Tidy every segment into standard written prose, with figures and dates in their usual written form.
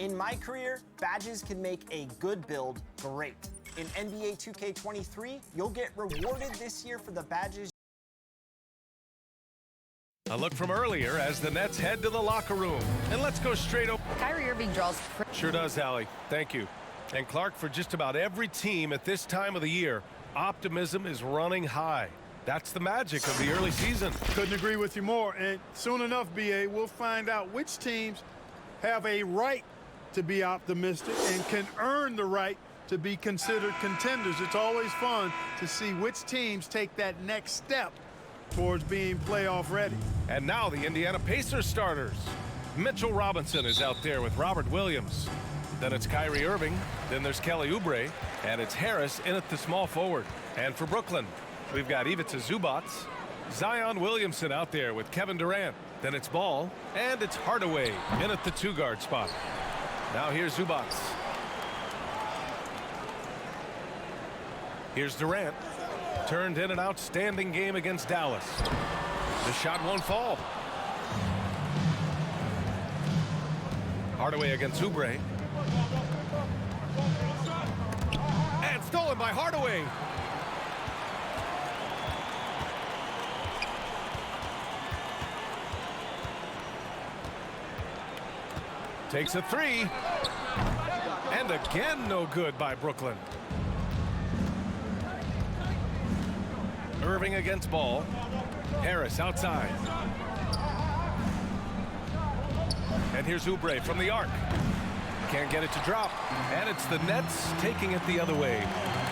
In my career, badges can make a good build great. In NBA 2K23, you'll get rewarded this year for the badges. A look from earlier as the Nets head to the locker room. And let's go straight over. Kyrie Irving draws. Sure does, Allie. Thank you. And Clark, for just about every team at this time of the year, optimism is running high. That's the magic of the early season. Couldn't agree with you more. And soon enough, BA, we'll find out which teams have a right to be optimistic and can earn the right to be considered contenders. It's always fun to see which teams take that next step towards being playoff ready. And now the Indiana Pacers starters. Mitchell Robinson is out there with Robert Williams. Then it's Kyrie Irving. Then there's Kelly Oubre. And it's Harris in at the small forward. And for Brooklyn, we've got Ivica Zubac. Zion Williamson out there with Kevin Durant. Then it's Ball. And it's Hardaway in at the two-guard spot. Now here's Zubac. Here's Durant. Turned in an outstanding game against Dallas. The shot won't fall. Hardaway against Oubre. And stolen by Hardaway. Takes a three. And again, no good by Brooklyn. Irving against Ball. Harris outside. And here's Oubre from the arc. Can't get it to drop. And it's the Nets taking it the other way.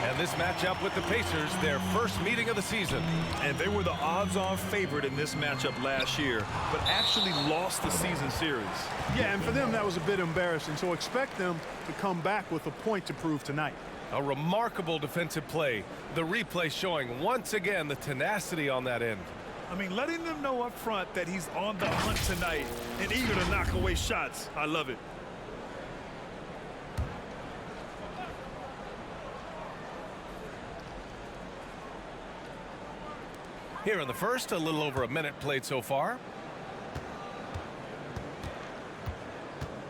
And this matchup with the Pacers, their first meeting of the season. And they were the odds-on favorite in this matchup last year, but actually lost the season series. Yeah, and for them, that was a bit embarrassing. So expect them to come back with a point to prove tonight. A remarkable defensive play. The replay showing once again the tenacity on that end. I mean, letting them know up front that he's on the hunt tonight and eager to knock away shots. I love it. Here in the first, a little over a minute played so far.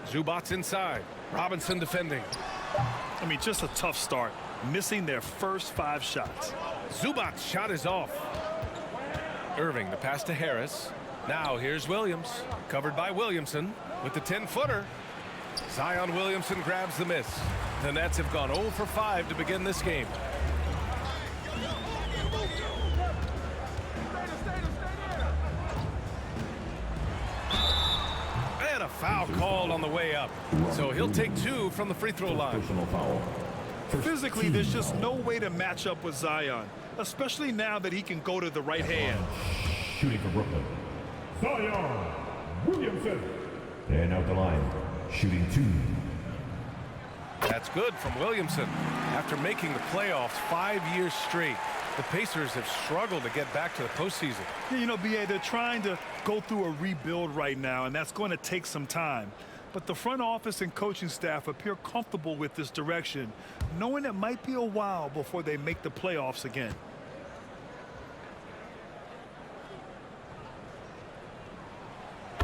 Zubac inside. Robinson defending. I mean, just a tough start, missing their first 5 shots. Zubac's shot is off. Irving, the pass to Harris. Now here's Williams, covered by Williamson with the 10-footer. Zion Williamson grabs the miss. The Nets have gone 0 for 5 to begin this game. And a foul called on the way up. So he'll take 2 from the free throw line. Physically, there's just no way to match up with Zion, especially now that he can go to the right hand. Shooting for Brooklyn. Zion Williamson. And out the line, shooting 2. That's good from Williamson. After making the playoffs 5 years straight, the Pacers have struggled to get back to the postseason. You know, BA, they're trying to go through a rebuild right now, and that's going to take some time. But the front office and coaching staff appear comfortable with this direction, knowing it might be a while before they make the playoffs again.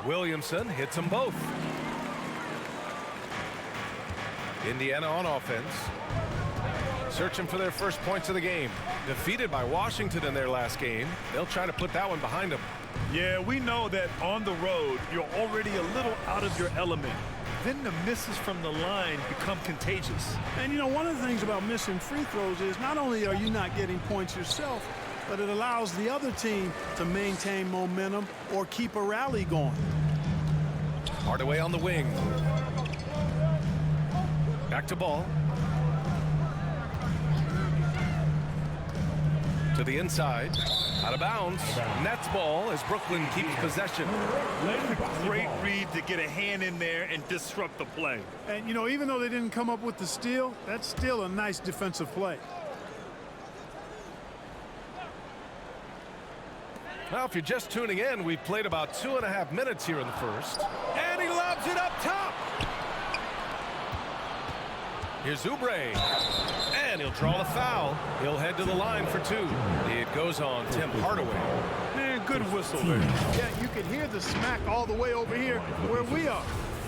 Williamson hits them both. Indiana on offense. Searching for their first points of the game. Defeated by Washington in their last game. They'll try to put that one behind them. Yeah, we know that on the road, you're already a little out of your element. Then the misses from the line become contagious. And, you know, one of the things about missing free throws is not only are you not getting points yourself, but it allows the other team to maintain momentum or keep a rally going. Hardaway on the wing. Back to Ball. To the inside. Out of bounds. Nets ball as Brooklyn keeps possession. Great read to get a hand in there and disrupt the play. And, you know, even though they didn't come up with the steal, that's still a nice defensive play. Now, if you're just tuning in, we've played about 2.5 minutes here in the first. And he lobs it up top. Here's Oubre. And he'll draw the foul. He'll head to the line for 2. It goes on Tim Hardaway. Man, good whistle there. Yeah, you can hear the smack all the way over here where we are.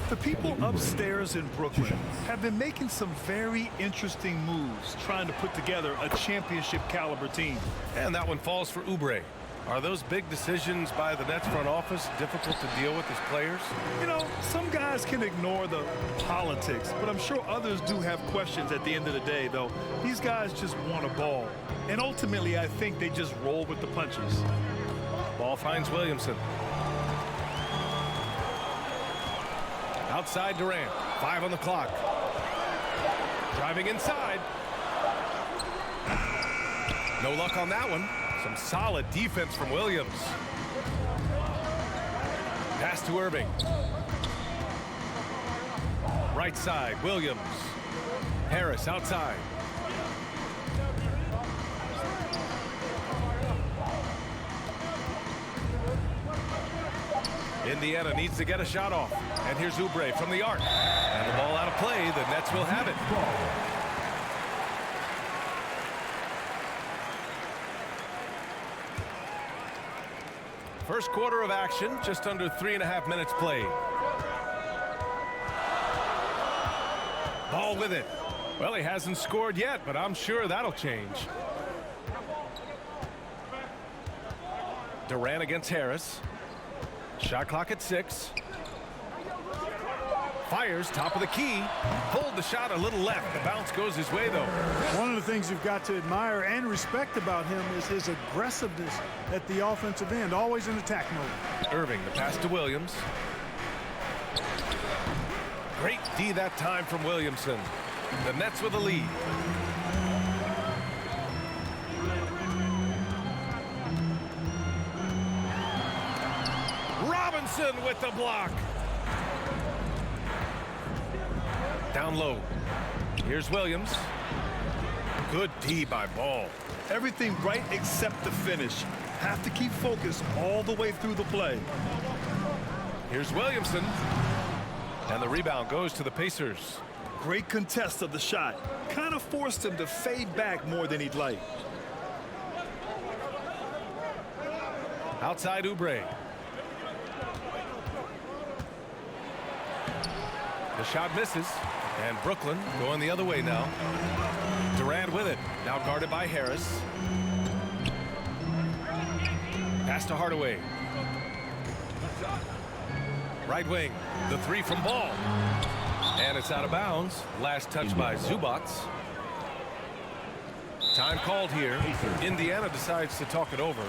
The people upstairs in Brooklyn have been making some very interesting moves trying to put together a championship caliber team. And that one falls for Oubre. Are those big decisions by the Nets front office difficult to deal with as players? You know, some guys can ignore the politics, but I'm sure others do have questions at the end of the day, though. These guys just want a ball. And ultimately, I think they just roll with the punches. Ball finds Williamson. Outside Durant. 5 on the clock. Driving inside. No luck on that one. Some solid defense from Williams. Pass to Irving. Right side, Williams. Harris outside. Indiana needs to get a shot off. And here's Oubre from the arc. And the ball out of play. The Nets will have it. First quarter of action, just under 3.5 minutes played. Ball with it. Well, he hasn't scored yet, but I'm sure that'll change. Durant against Harris. Shot clock at 6. Fires, top of the key. Pulled the shot a little left. The bounce goes his way, though. One of the things you've got to admire and respect about him is his aggressiveness at the offensive end, always in attack mode. Irving, the pass to Williams. Great D that time from Williamson. The Nets with the lead. Robinson with the block. Down low. Here's Williams. Good D by Ball. Everything right except the finish. Have to keep focused all the way through the play. Here's Williamson. And the rebound goes to the Pacers. Great contest of the shot. Kind of forced him to fade back more than he'd like. Outside Oubre. The shot misses. And Brooklyn going the other way now. Durant with it. Now guarded by Harris. Pass to Hardaway. Right wing. The 3 from Ball. And it's out of bounds. Last touch by Zubac. Time called here. Indiana decides to talk it over.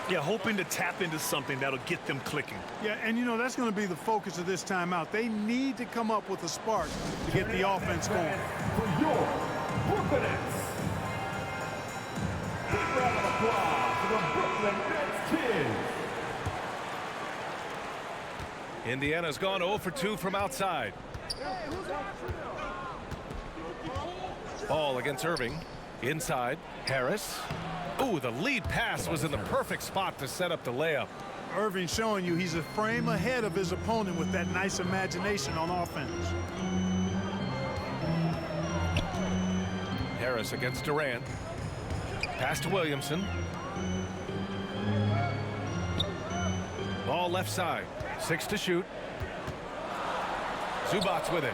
Yeah, hoping to tap into something that'll get them clicking. Yeah, and you know, that's going to be the focus of this timeout. They need to come up with a spark to get the offense going. For your Brooklyn Nets. Big round of applause for the Brooklyn Nets kids. Indiana's gone 0 for 2 from outside. Ball against Irving. Inside, Harris. Ooh, the lead pass was in the perfect spot to set up the layup. Irving showing you he's a frame ahead of his opponent with that nice imagination on offense. Harris against Durant. Pass to Williamson. Ball left side. 6 to shoot. Zubac with it.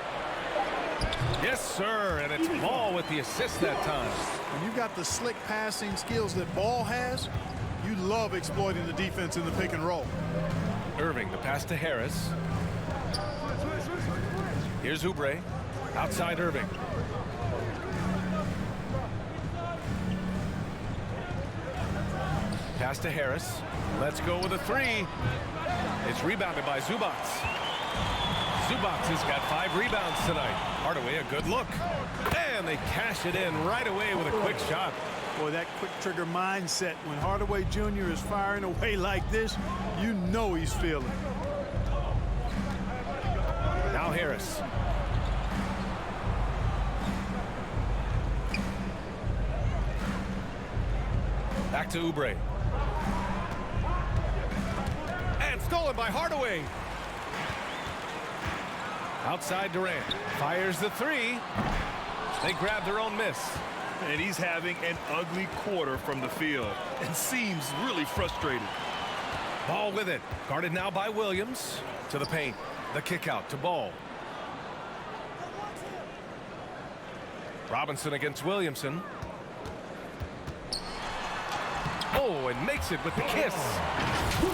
Yes, sir, and it's Ball with the assist that time. When you've got the slick passing skills that Ball has, you love exploiting the defense in the pick and roll. Irving, the pass to Harris. Here's Oubre. Outside Irving. Pass to Harris. Let's go with a 3. It's rebounded by Zubac. Zubac has got 5 rebounds tonight. Hardaway, a good look. And they cash it in right away with a quick shot. Boy, that quick trigger mindset, when Hardaway Jr. is firing away like this, you know he's feeling. Now Harris. Back to Oubre. And stolen by Hardaway. Outside Durant. Fires the 3. They grab their own miss. And he's having an ugly quarter from the field and seems really frustrated. Ball with it. Guarded now by Williams. To the paint. The kick out to Ball. Robinson against Williamson. Oh, and makes it with the kiss.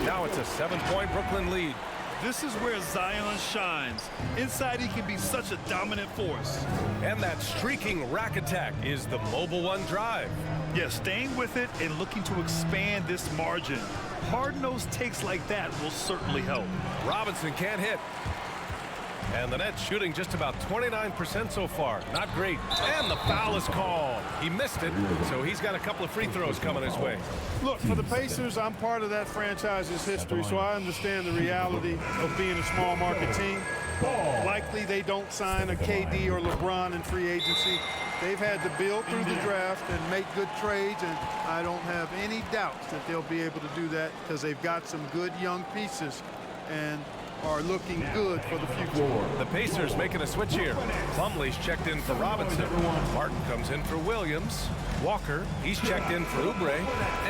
Now it's a 7-point Brooklyn lead. This is where Zion shines. Inside, he can be such a dominant force. And that streaking rack attack is the Mobile One drive. Yeah, staying with it and looking to expand this margin. Hard-nosed takes like that will certainly help. Robinson can't hit. And the net shooting just about 29% so far. Not great. And the foul is called. He missed it, so he's got a couple of free throws coming his way. Look, for the Pacers, I'm part of that franchise's history, so I understand the reality of being a small market team. Likely they don't sign a KD or LeBron in free agency. They've had to build through the draft and make good trades, and I don't have any doubts that they'll be able to do that because they've got some good young pieces and are looking good for the future. The Pacers making a switch here. Plumlee's checked in for Robinson. Martin comes in for Williams. Walker, he's checked in for Oubre.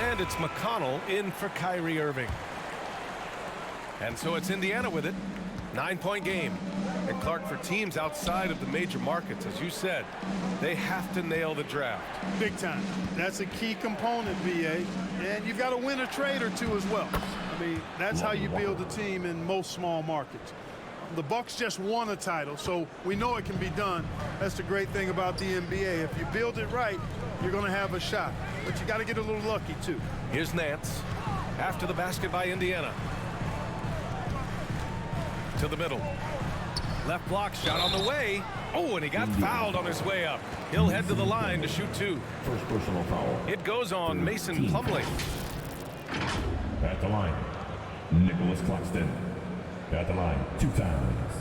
And it's McConnell in for Kyrie Irving. And so it's Indiana with it. 9-point game. And Clark, for teams outside of the major markets, as you said, they have to nail the draft. Big time. That's a key component, BA. And you've got to win a trade or two as well. I mean, that's how you build a team in most small markets. The Bucks just won a title, so we know it can be done. That's the great thing about the NBA. If you build it right, you're going to have a shot. But you got to get a little lucky, too. Here's Nance. After the basket by Indiana. To the middle. Left block shot on the way. Oh, and he got fouled on his way up. He'll head to the line to shoot 2. First personal foul. It goes on Mason Plumlee. At the line, Nicholas Claxton. At the line 2 times.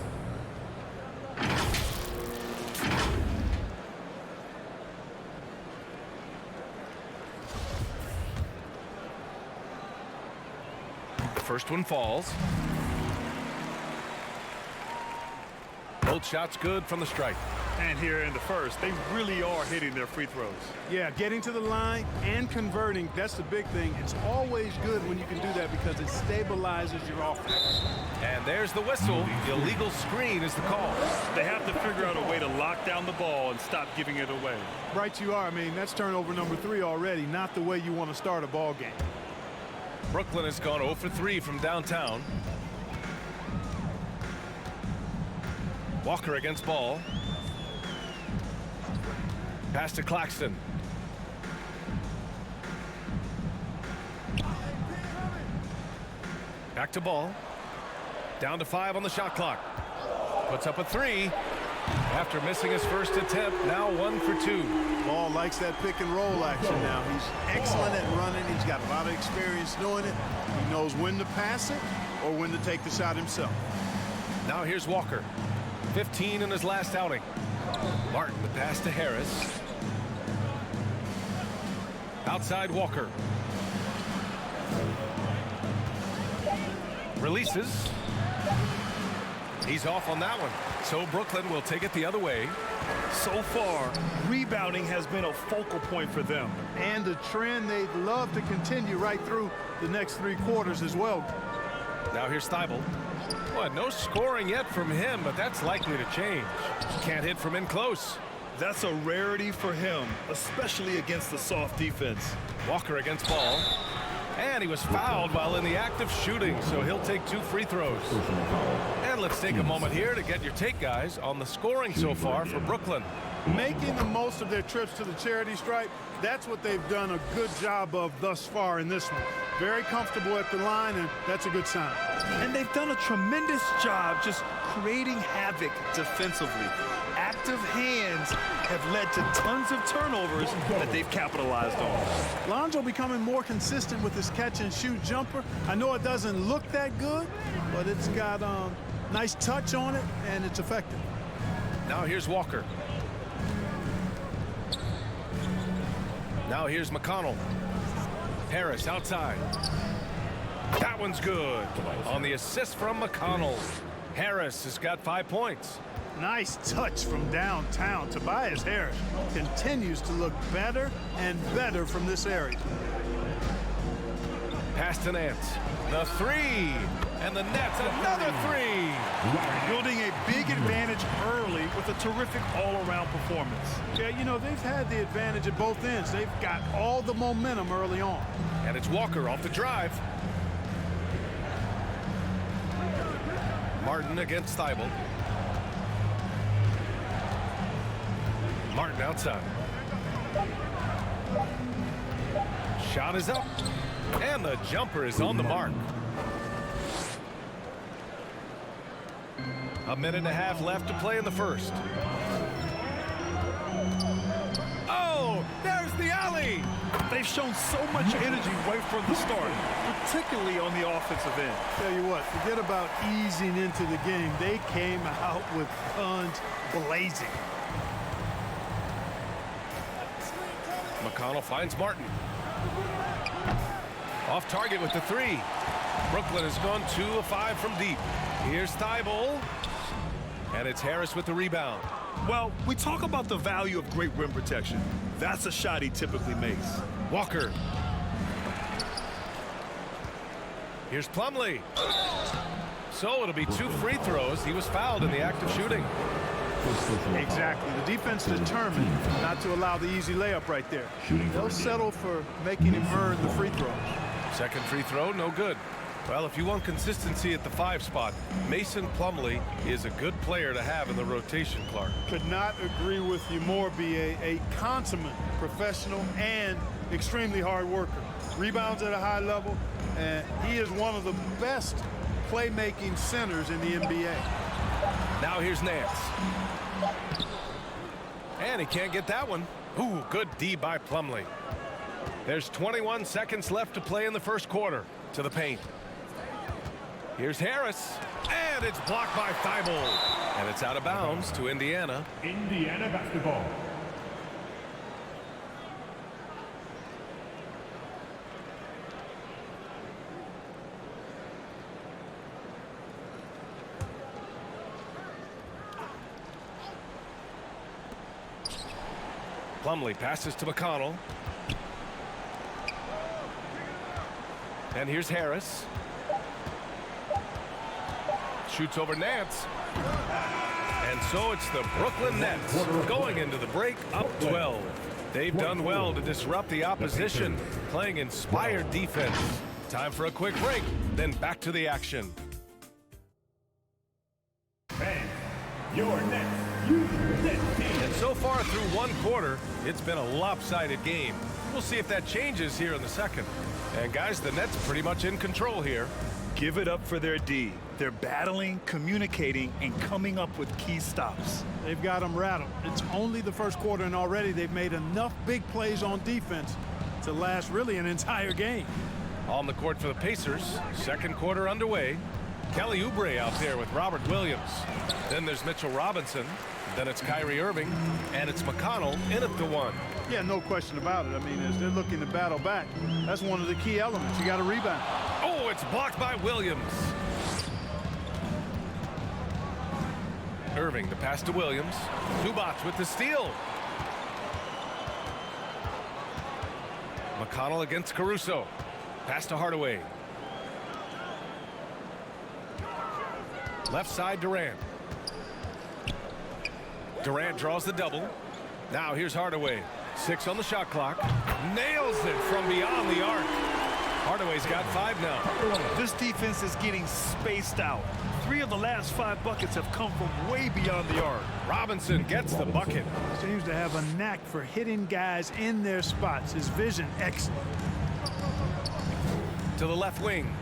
The first one falls. Both shots good from the stripe. And here in the first, they really are hitting their free throws. Yeah, getting to the line and converting, that's the big thing. It's always good when you can do that because it stabilizes your offense. And there's the whistle. The illegal screen is the call. They have to figure out a way to lock down the ball and stop giving it away. Right you are. I mean, that's turnover number 3 already, not the way you want to start a ball game. Brooklyn has gone 0 for 3 from downtown. Walker against ball. Pass to Claxton. Back to ball. Down to 5 on the shot clock. Puts up a 3. After missing his first attempt, now 1 for 2. Ball likes that pick and roll action now. He's excellent at running. He's got a lot of experience doing it. He knows when to pass it or when to take the shot himself. Now here's Walker. 15 in his last outing. Martin, the pass to Harris. Outside Walker. Releases. He's off on that one. So Brooklyn will take it the other way. So far, rebounding has been a focal point for them. And a trend they'd love to continue right through the next 3 quarters as well. Now here's Thibault. Well, no scoring yet from him, but that's likely to change. Can't hit from in close. That's a rarity for him, especially against the soft defense. Walker against ball. And he was fouled while in the act of shooting, so he'll take 2 free throws. And let's take a moment here to get your take, guys, on the scoring so far for Brooklyn. Making the most of their trips to the charity stripe, that's what they've done a good job of thus far in this one. Very comfortable at the line, and that's a good sign. And they've done a tremendous job just creating havoc defensively. Active hands have led to tons of turnovers that they've capitalized on. Lonzo becoming more consistent with his catch-and-shoot jumper. I know it doesn't look that good, but it's got nice touch on it, and it's effective. Now here's Walker. Now here's McConnell. Harris outside. That one's good. On the assist from McConnell. Harris has got 5 points. Nice touch from downtown. Tobias Harris continues to look better and better from this area. Pass pass to Nance. The three. And the net's another three. Building a big advantage early with a terrific all-around performance. Yeah, you know, they've had the advantage at both ends. They've got all the momentum early on. And it's Walker off the drive. Martin against Thibault. Martin outside. Shot is up. And the jumper is on the mark. A minute and a half left to play in the first. Oh, there's the alley. They've shown so much energy right from the start, particularly on the offensive end. Tell you what, forget about easing into the game. They came out with guns blazing. McConnell finds Martin. Off target with the three. Brooklyn has gone 2 of 5 from deep. Here's Thibault. And it's Harris with the rebound. Well, we talk about the value of great rim protection. That's a shot he typically makes. Walker. Here's Plumlee. So it'll be 2 free throws. He was fouled in the act of shooting. Exactly. The defense determined not to allow the easy layup right there. Shooting for They'll settle for making him earn the free throws. Second free throw, no good. Well, if you want consistency at the 5 spot, Mason Plumlee is a good player to have in the rotation, Clark. Could not agree with you more, B.A. A consummate professional and extremely hard worker. Rebounds at a high level, and he is one of the best playmaking centers in the NBA. Now here's Nance. And he can't get that one. Ooh, good D by Plumlee. There's 21 seconds left to play in the first quarter. To the paint. Here's Harris. And it's blocked by Thibault. And it's out of bounds to Indiana. Indiana basketball. Plumlee passes to McConnell. And here's Harris. Shoots over Nance. And so it's the Brooklyn Nets going into the break up 12. They've done well to disrupt the opposition, playing inspired defense. Time for a quick break, then back to the action. Fans, your Nets, use Nets team. And so far through one quarter, it's been a lopsided game. We'll see if that changes here in the second. And guys, the Nets pretty much in control here. Give it up for their D. They're battling, communicating, and coming up with key stops. They've got them rattled. It's only the first quarter, and already they've made enough big plays on defense to last really an entire game. On the court for the Pacers, second quarter underway. Kelly Oubre out there with Robert Williams. Then there's Mitchell Robinson. Then it's Kyrie Irving. And it's McConnell in at the 1. Yeah, no question about it. I mean, as they're looking to battle back, that's one of the key elements. You got to rebound. Oh, it's blocked by Williams. Irving, the pass to Williams. Zubac with the steal. McConnell against Caruso. Pass to Hardaway. Left side, Durant. Durant draws the double. Now here's Hardaway. 6 on the shot clock. Nails it from beyond the arc. Hardaway's got 5 now. This defense is getting spaced out. 3 of the last 5 buckets have come from way beyond the arc. Robinson gets the bucket. Seems to have a knack for hitting guys in their spots. His vision, excellent. To the left wing.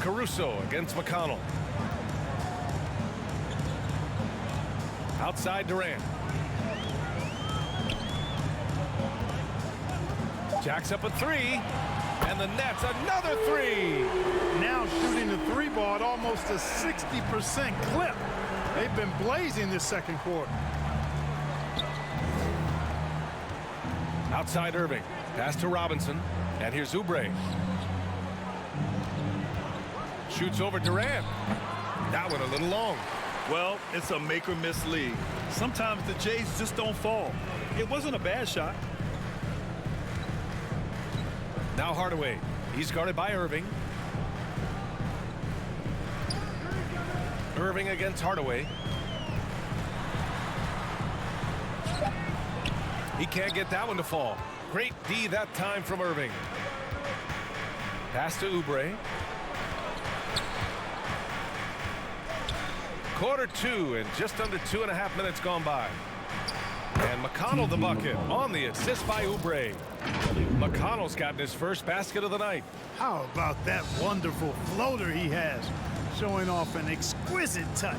Caruso against McConnell. Outside Durant. Jacks up a 3. And the Nets another 3. Now shooting the 3 ball at almost a 60% clip. They've been blazing this second quarter. Outside Irving. Pass to Robinson. And here's Oubre. Shoots over Durant. That one a little long. Well, it's a make or miss league. Sometimes the Jays just don't fall. It wasn't a bad shot. Now Hardaway. He's guarded by Irving. Irving against Hardaway. He can't get that one to fall. Great D that time from Irving. Pass to Oubre. Quarter two and just under 2.5 minutes gone by. And McConnell the bucket on the assist by Oubre. McConnell's gotten his first basket of the night. How about that wonderful floater he has, showing off an exquisite touch.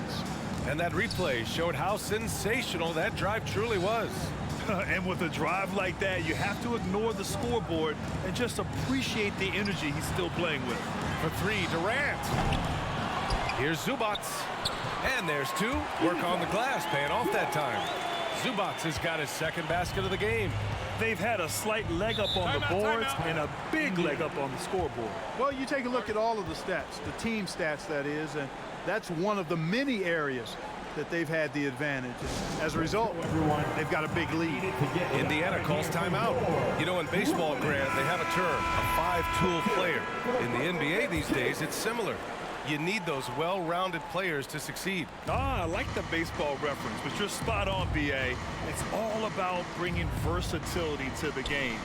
And that replay showed how sensational that drive truly was. And with a drive like that, you have to ignore the scoreboard and just appreciate the energy he's still playing with. For three, Durant. Here's Zubats. And there's two. Work on the glass, paying off that time. Zubats has got his second basket of the game. They've had a slight leg up on the boards and a big leg up on the scoreboard. Well, you take a look at all of the stats, the team stats that is, and that's one of the many areas that they've had the advantage. As a result, they've got a big lead. Indiana calls timeout. You know, in baseball, Grant, they have a term, a five-tool player. In the NBA these days, it's similar. You need those well-rounded players to succeed. I like the baseball reference, but you're spot on, B.A. It's all about bringing versatility to the game.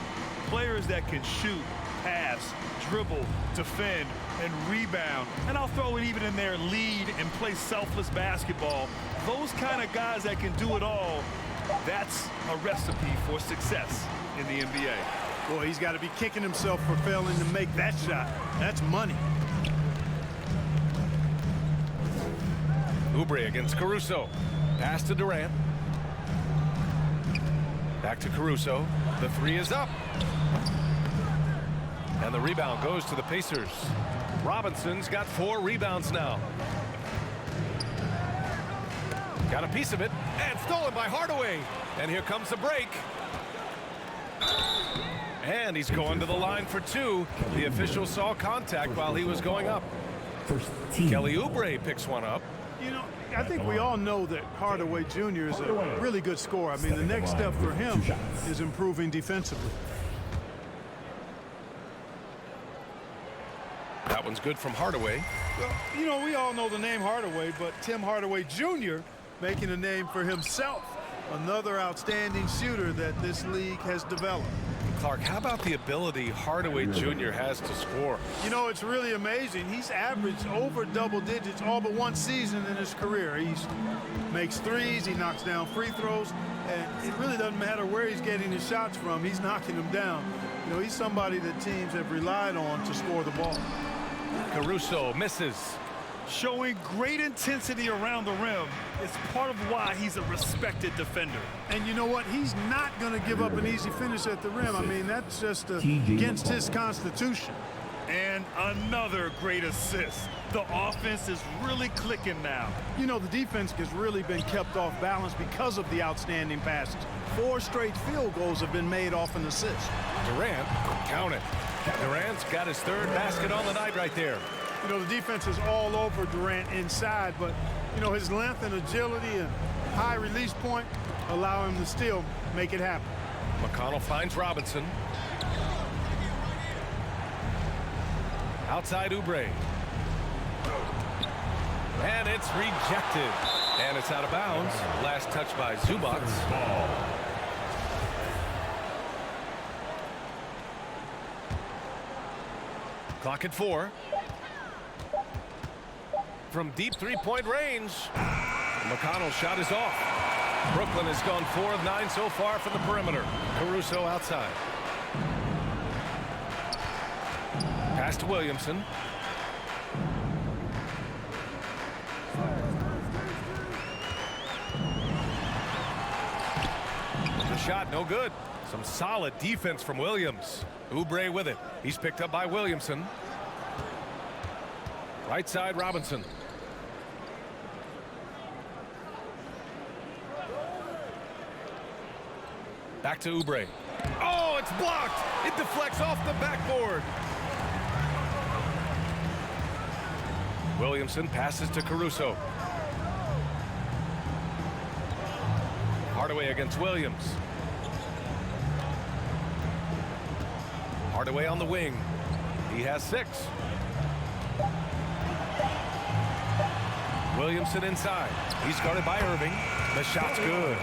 Players that can shoot, pass, dribble, defend, and rebound. And I'll throw it even in there, lead and play selfless basketball. Those kind of guys that can do it all, that's a recipe for success in the NBA. Boy, he's got to be kicking himself for failing to make that shot. That's money. Oubre against Caruso. Pass to Durant. Back to Caruso. The three is up. And the rebound goes to the Pacers. Robinson's got 4 rebounds now. Got a piece of it. And stolen by Hardaway. And here comes the break. And he's going to the line for 2. The official saw contact while he was going up. Kelly Oubre picks one up. You know, I think we all know that Hardaway Jr. is a really good scorer. I mean, the next step for him is improving defensively. That one's good from Hardaway. Well, you know, we all know the name Hardaway, but Tim Hardaway Jr. making a name for himself. Another outstanding shooter that this league has developed. Clark, how about the ability Hardaway Jr. has to score? You know, it's really amazing. He's averaged over double digits all but one season in his career. He makes threes, he knocks down free throws, and it really doesn't matter where he's getting his shots from. He's knocking them down. You know, he's somebody that teams have relied on to score the ball. Caruso misses. Showing great intensity around the rim is part of why he's a respected defender. And you know what? He's not going to give up an easy finish at the rim. I mean, that's just against his constitution. And another great assist. The offense is really clicking now. You know, the defense has really been kept off balance because of the outstanding passes. 4 straight field goals have been made off an assist. Durant, count it. Durant's got his 3rd basket on the night right there. You know, the defense is all over Durant inside, but, you know, his length and agility and high release point allow him to still make it happen. McConnell finds Robinson. Outside Oubre. And it's rejected. And it's out of bounds. Last touch by Zubats. Clock at 4. From deep 3-point range. McConnell's shot is off. Brooklyn has gone 4 of 9 so far from the perimeter. Caruso outside. Pass to Williamson. The shot no good. Some solid defense from Williams. Oubre with it. He's picked up by Williamson. Right side Robinson. Back to Oubre. Oh, it's blocked. It deflects off the backboard. Williamson passes to Caruso. Hardaway against Williams. Hardaway on the wing. He has 6. Williamson inside. He's guarded by Irving. The shot's good.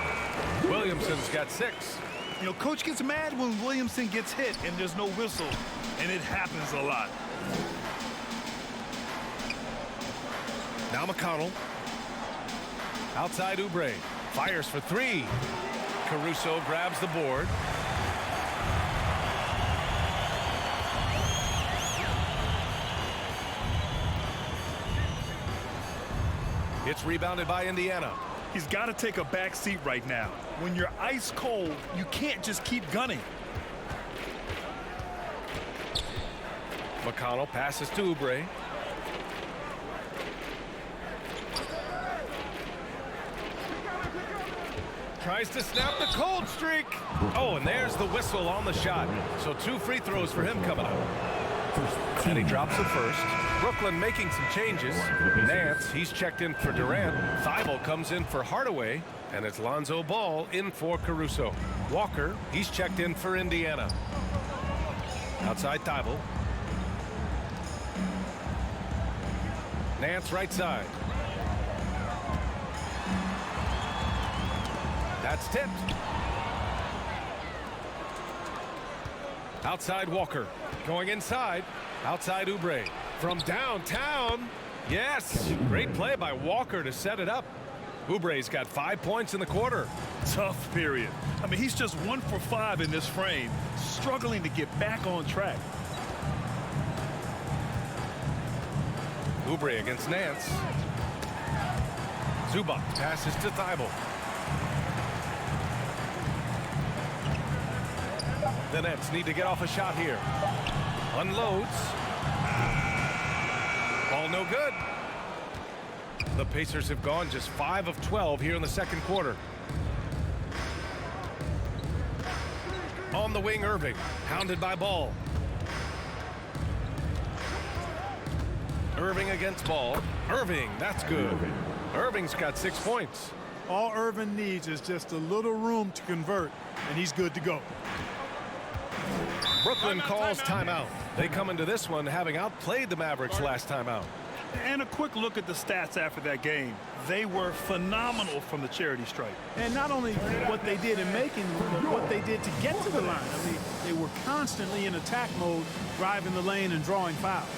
Williamson's got 6. You know, coach gets mad when Williamson gets hit and there's no whistle, and it happens a lot. Now McConnell. Outside Oubre. Fires for 3. Caruso grabs the board. It's rebounded by Indiana. He's got to take a back seat right now. When you're ice cold, you can't just keep gunning. McConnell passes to Oubre. Tries to snap the cold streak. Oh, and there's the whistle on the shot. So 2 free throws for him coming up. And he drops the first. Brooklyn making some changes. Nance, he's checked in for Durant. Thibault comes in for Hardaway. And it's Lonzo Ball in for Caruso. Walker, he's checked in for Indiana. Outside Thibault. Nance right side. That's tipped. Outside Walker. Going inside. Outside Oubre. From downtown. Yes. Great play by Walker to set it up. Oubre's got 5 points in the quarter. Tough period. I mean, he's just 1 for 5 in this frame, struggling to get back on track. Oubre against Nance. Zubac passes to Thibault. The Nets need to get off a shot here. Unloads. Ball no good. The Pacers have gone just 5 of 12 here in the second quarter. On the wing, Irving. Hounded by Ball. Irving against Ball. Irving, that's good. Irving's got 6 points. All Irving needs is just a little room to convert, and he's good to go. Brooklyn calls timeout. They come into this one having outplayed the Mavericks last time out. And a quick look at the stats after that game. They were phenomenal from the charity stripe. And not only what they did in making, but what they did to get to the line. I mean, they were constantly in attack mode, driving the lane and drawing fouls.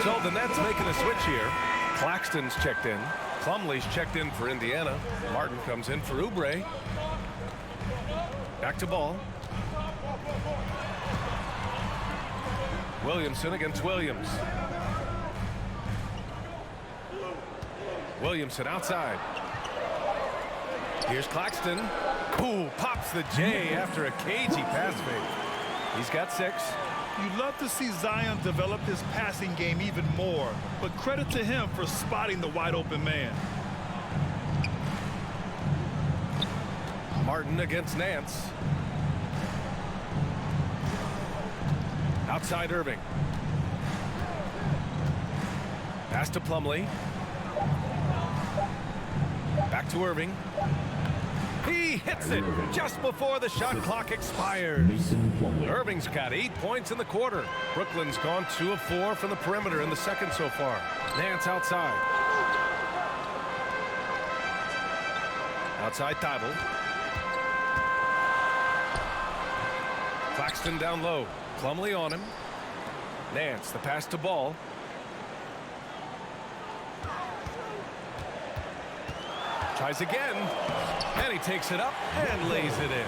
So the Nets making a switch here. Claxton's checked in. Plumlee's checked in for Indiana. Martin comes in for Oubre. Back to Ball. Williamson against Williams. Williamson outside. Here's Claxton. Ooh, pops the J after a cagey pass fake. He's got 6. You'd love to see Zion develop his passing game even more, but credit to him for spotting the wide open man. Martin against Nance. Outside Irving. Pass to Plumlee. Back to Irving. He hits it just before the shot clock expires. Irving's got 8 points in the quarter. Brooklyn's gone 2 of 4 from the perimeter in the second so far. Nance outside. Outside Thibault. Claxton down low. Plumlee on him. Nance, the pass to Ball. Tries again. And he takes it up and lays it in.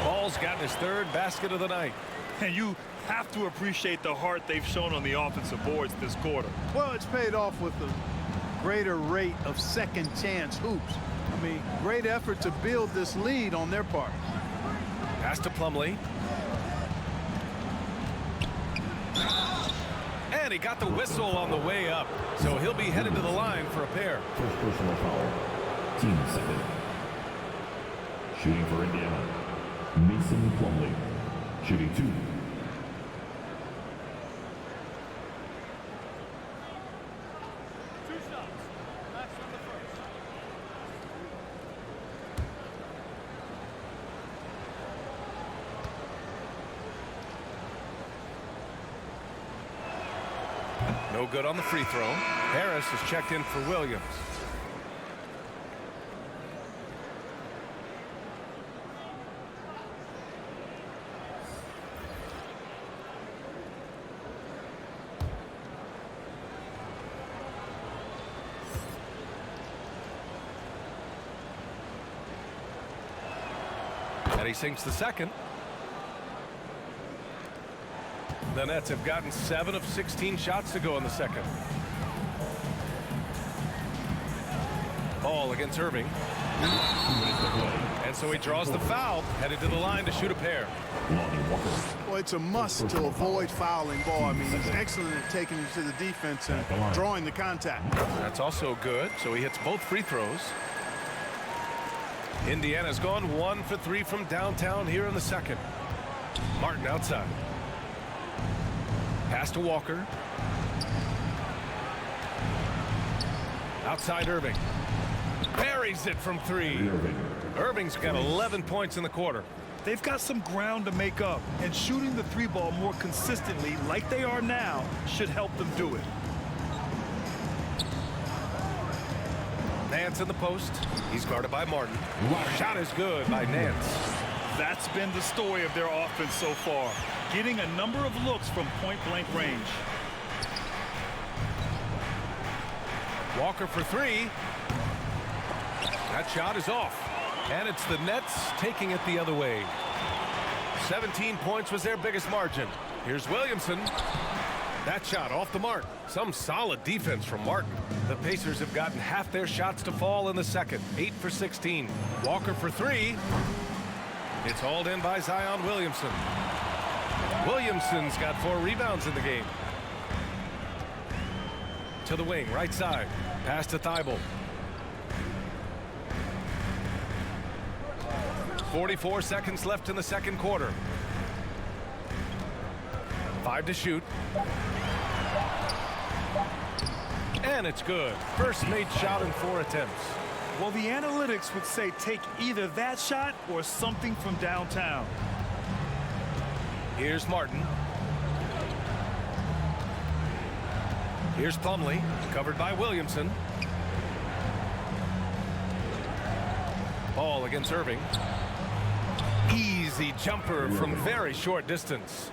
Ball's gotten his 3rd basket of the night. And you have to appreciate the heart they've shown on the offensive boards this quarter. Well, it's paid off with a greater rate of second chance hoops. I mean, great effort to build this lead on their part. Pass to Plumlee. And he got the whistle on the way up. So he'll be headed to the line for a pair. First personal foul. Team second. Shooting for Indiana. Mason Plumlee. Shooting 2. No good on the free throw. Harris is checked in for Williams. And he sinks the second. The Nets have gotten 7 of 16 shots to go in the second. Ball against Irving. And so he draws the foul, headed to the line to shoot a pair. Well, it's a must to avoid fouling Ball. I mean, he's excellent at taking it to the defense and drawing the contact. That's also good, so he hits both free throws. Indiana's gone 1 for 3 from downtown here in the second. Martin outside. Pass to Walker. Outside Irving. Buries it from 3. Irving's got 11 points in the quarter. They've got some ground to make up, and shooting the 3-ball more consistently like they are now should help them do it. Nance in the post. He's guarded by Martin. Shot is good by Nance. That's been the story of their offense so far, getting a number of looks from point-blank range. Walker for 3. That shot is off. And it's the Nets taking it the other way. 17 points was their biggest margin. Here's Williamson. That shot off the mark. Some solid defense from Martin. The Pacers have gotten half their shots to fall in the second. 8 for 16. Walker for 3. It's hauled in by Zion Williamson. Williamson's got 4 rebounds in the game. To the wing, right side. Pass to Thibault. 44 seconds left in the second quarter. 5 to shoot. And it's good. First made shot in 4 attempts. Well, the analytics would say take either that shot or something from downtown. Here's Martin. Here's Plumlee, covered by Williamson. Ball against Irving. Easy jumper from very short distance.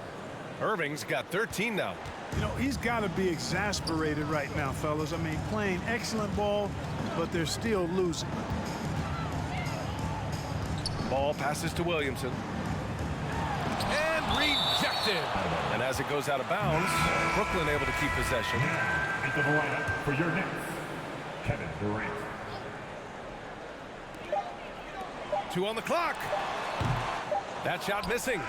Irving's got 13 now. You know, he's got to be exasperated right now, fellas. I mean, playing excellent ball, but they're still losing. Ball passes to Williamson. And rejected. And as it goes out of bounds, Brooklyn able to keep possession. Into the lineup for your Nets, Kevin Durant. 2 on the clock. That shot missing.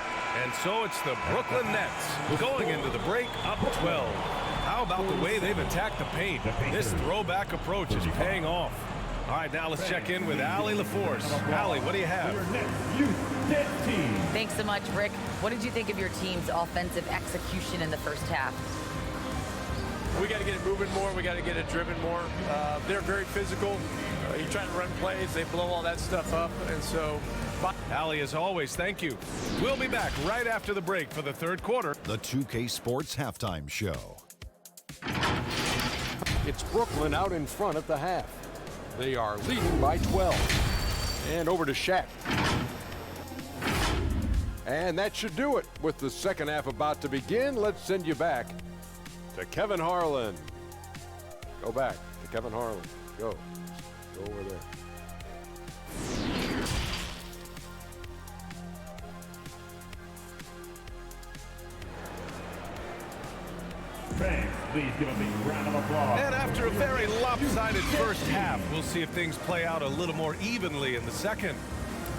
And so it's the Brooklyn Nets going into the break up 12. How about the way they've attacked the paint? This throwback approach is paying off. All right, now let's check in with Allie LaForce. Allie, what do you have? Your Nets Youth Net Team. Thanks so much, Rick. What did you think of your team's offensive execution in the first half? We got to get it moving more. We got to get it driven more. They're very physical. You try to run plays, they blow all that stuff up. And so, Allie, as always, thank you. We'll be back right after the break for the third quarter. The 2K Sports Halftime Show. It's Brooklyn out in front at the half. They are leading by 12. And over to Shaq. And that should do it. With the second half about to begin, let's send you back to Kevin Harlan. Go back to Kevin Harlan. Go. Go over there. Thanks. Please give them a round of applause. And after a very lopsided first half, we'll see if things play out a little more evenly in the second.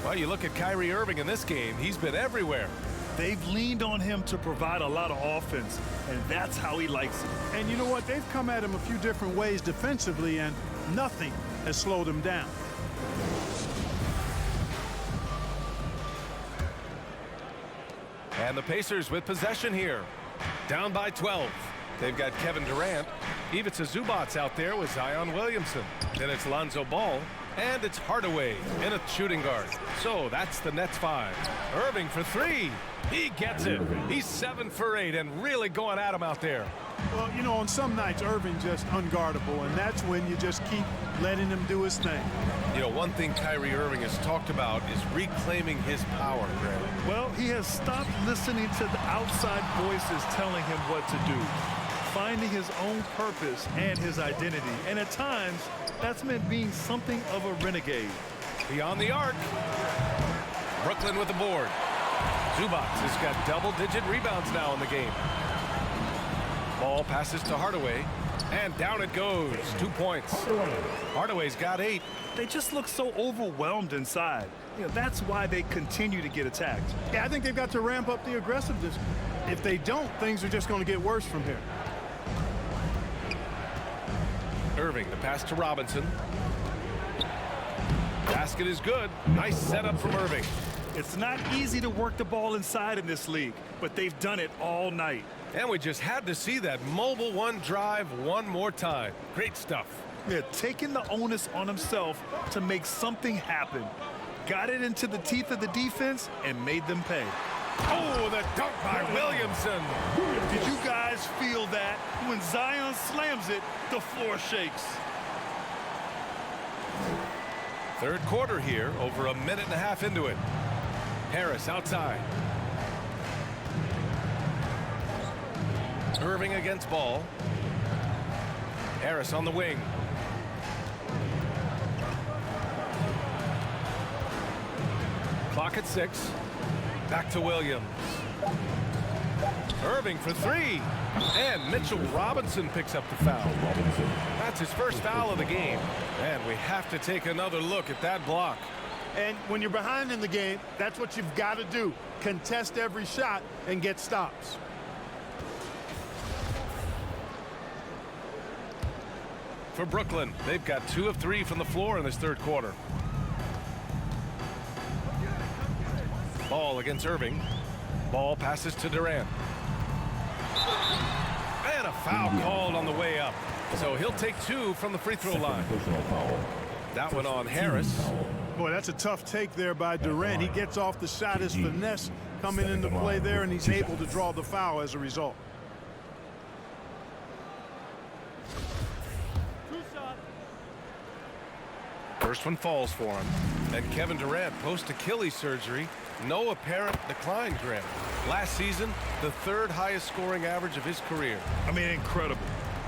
Well, you look at Kyrie Irving in this game, he's been everywhere. They've leaned on him to provide a lot of offense, and that's how he likes it. And you know what? They've come at him a few different ways defensively, and nothing has slowed him down. And the Pacers with possession here. Down by 12. They've got Kevin Durant. Ivica Zubac's out there with Zion Williamson. Then it's Lonzo Ball. And it's Hardaway in a shooting guard. So that's the Nets 5. Irving for 3. He gets it. He's 7 for 8 and really going at him out there. Well, you know, on some nights, Irving's just unguardable, and that's when you just keep letting him do his thing. You know, one thing Kyrie Irving has talked about is reclaiming his power, Greg. Well, he has stopped listening to the outside voices telling him what to do, finding his own purpose and his identity. And at times, that's meant being something of a renegade. Beyond the arc. Brooklyn with the board. Zubac has got double-digit rebounds now in the game. Ball passes to Hardaway, and down it goes. 2 points. Hardaway's got 8. They just look so overwhelmed inside. You know, that's why they continue to get attacked. Yeah, I think they've got to ramp up the aggressiveness. If they don't, things are just going to get worse from here. Irving, the pass to Robinson. Basket is good. Nice setup from Irving. It's not easy to work the ball inside in this league, but they've done it all night. And we just had to see that mobile one drive one more time. Great stuff. They're taking the onus on himself to make something happen. Got it into the teeth of the defense and made them pay. Oh, the dunk by Williamson. Did you guys feel that? When Zion slams it, the floor shakes. Third quarter here, over a minute and a half into it. Harris outside. Irving against Ball. Harris on the wing. Clock at 6. Back to Williams. Irving for 3. And Mitchell Robinson picks up the foul. That's his first foul of the game. And we have to take another look at that block. And when you're behind in the game, that's what you've got to do. Contest every shot and get stops. For Brooklyn, they've got 2 of 3 from the floor in this third quarter. Ball against Irving. Ball passes to Durant. And a foul called on the way up. So he'll take 2 from the free throw line. That one on Harris. Boy, that's a tough take there by Durant. He gets off the shot, his finesse coming into play there, and he's able to draw the foul as a result. First one falls for him. And Kevin Durant, post-Achilles surgery, no apparent decline, Grant. Last season, the 3rd highest scoring average of his career. I mean, incredible.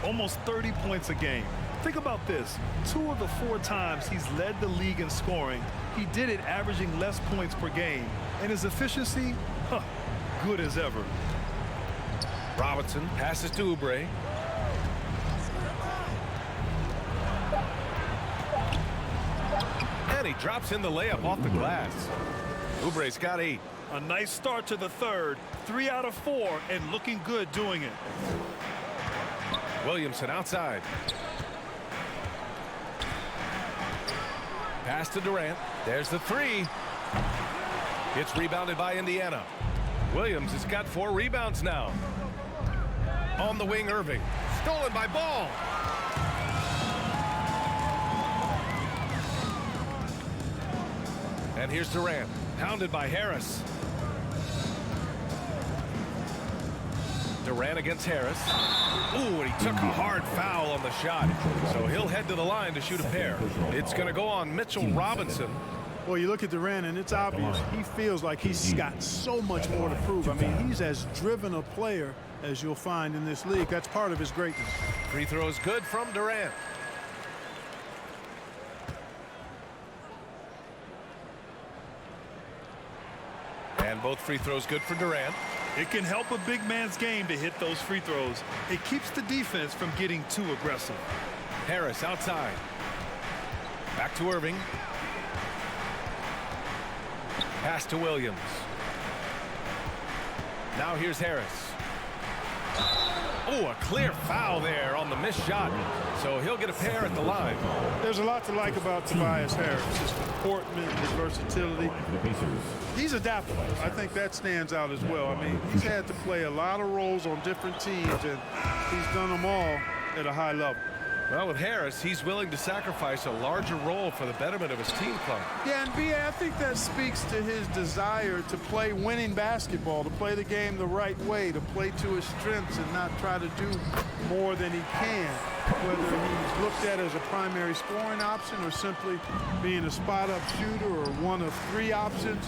Almost 30 points a game. Think about this. 2 of the 4 times he's led the league in scoring, he did it averaging less points per game. And his efficiency, good as ever. Robinson passes to Oubre. And he drops in the layup off the glass. Oubre's got 8. A nice start to the third. 3 out of 4 and looking good doing it. Williamson outside. Pass to Durant. There's the 3. It's rebounded by Indiana. Williams has got 4 rebounds now. On the wing, Irving. Stolen by Ball. And here's Durant. Pounded by Harris. Durant against Harris. Ooh, and he took a hard foul on the shot. So he'll head to the line to shoot a pair. It's going to go on Mitchell Robinson. Well, you look at Durant, and it's obvious he feels like he's got so much more to prove. I mean, he's as driven a player as you'll find in this league. That's part of his greatness. Free throw is good from Durant. And both free throws good for Durant. It can help a big man's game to hit those free throws. It keeps the defense from getting too aggressive. Harris outside. Back to Irving. Pass to Williams. Now here's Harris. Oh, a clear foul there on the missed shot. So he'll get a pair at the line. There's a lot to like about Tobias Harris. His comportment, his versatility. He's adaptable. I think that stands out as well. I mean, he's had to play a lot of roles on different teams, and he's done them all at a high level. Well, with Harris, he's willing to sacrifice a larger role for the betterment of his team, Clark. Yeah, and B.A., I think that speaks to his desire to play winning basketball, to play the game the right way, to play to his strengths and not try to do more than he can, whether he's looked at as a primary scoring option or simply being a spot-up shooter or one of 3 options.